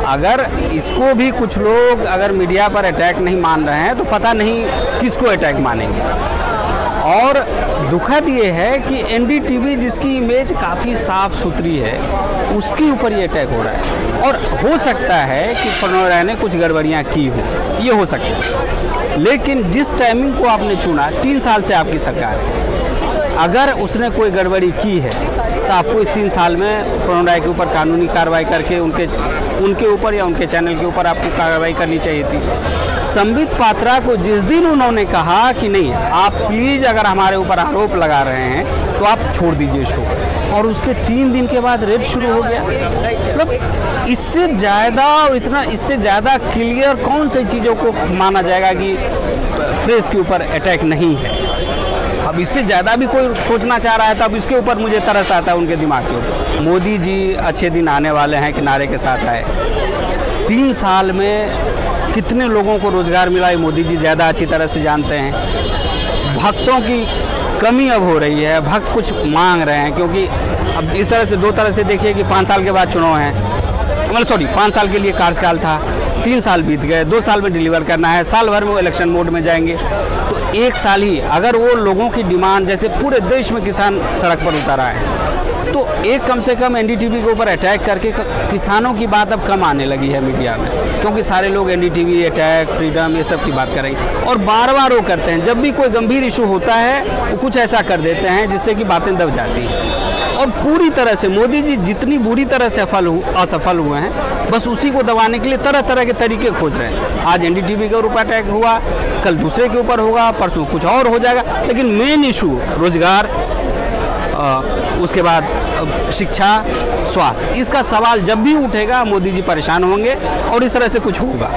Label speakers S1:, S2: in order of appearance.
S1: अगर इसको भी कुछ लोग अगर मीडिया पर अटैक नहीं मान रहे हैं तो पता नहीं किसको अटैक मानेंगे। और दुखद ये है कि एनडीटीवी जिसकी इमेज काफ़ी साफ़ सुथरी है उसके ऊपर ये अटैक हो रहा है। और हो सकता है कि प्रणव राय ने कुछ गड़बड़ियाँ की हो, ये हो सकता है, लेकिन जिस टाइमिंग को आपने चुना, 3 साल से आपकी सरकार है, अगर उसने कोई गड़बड़ी की है तो आपको इस 3 साल में प्रणव राय के ऊपर कानूनी कार्रवाई करके उनके ऊपर या उनके चैनल के ऊपर आपको कार्रवाई करनी चाहिए थी। संबित पात्रा को जिस दिन उन्होंने कहा कि नहीं आप प्लीज़ अगर हमारे ऊपर आरोप लगा रहे हैं तो आप छोड़ दीजिए शो, और उसके 3 दिन के बाद रेड शुरू हो गया। मतलब इससे ज़्यादा और इससे ज़्यादा क्लियर कौन सी चीज़ों को माना जाएगा कि प्रेस के ऊपर अटैक नहीं है। अब इससे ज़्यादा भी कोई सोचना चाह रहा है तो अब इसके ऊपर मुझे तरस आता है उनके दिमाग के ऊपर। मोदी जी अच्छे दिन आने वाले हैं किनारे के साथ आए। 3 साल में कितने लोगों को रोज़गार मिला है मोदी जी ज़्यादा अच्छी तरह से जानते हैं। भक्तों की कमी अब हो रही है, भक्त कुछ मांग रहे हैं, क्योंकि अब इस तरह से 2 तरह से देखिए कि 5 साल के बाद चुनाव हैं, मतलब सॉरी 5 साल के लिए कार्यकाल था, 3 साल बीत गए, 2 साल में डिलीवर करना है, साल भर में वो इलेक्शन मोड में जाएंगे। तो 1 साल ही अगर वो लोगों की डिमांड, जैसे पूरे देश में किसान सड़क पर उतर आए हैं, तो एक कम से कम एनडीटीवी के ऊपर अटैक करके किसानों की बात अब कम आने लगी है मीडिया में, क्योंकि सारे लोग एनडीटीवी अटैक फ्रीडम ये सब की बात करेंगे और बार बार वो करते हैं। जब भी कोई गंभीर इशू होता है वो कुछ ऐसा कर देते हैं जिससे कि बातें दब जाती हैं। और पूरी तरह से मोदी जी जितनी बुरी तरह से असफल हुए हैं, बस उसी को दबाने के लिए तरह तरह के तरीके खोज रहे हैं। आज एनडीटीवी के ऊपर अटैक हुआ, कल दूसरे के ऊपर होगा, परसों कुछ और हो जाएगा, लेकिन मेन इशू रोजगार, उसके बाद शिक्षा, स्वास्थ्य, इसका सवाल जब भी उठेगा मोदी जी परेशान होंगे और इस तरह से कुछ होगा।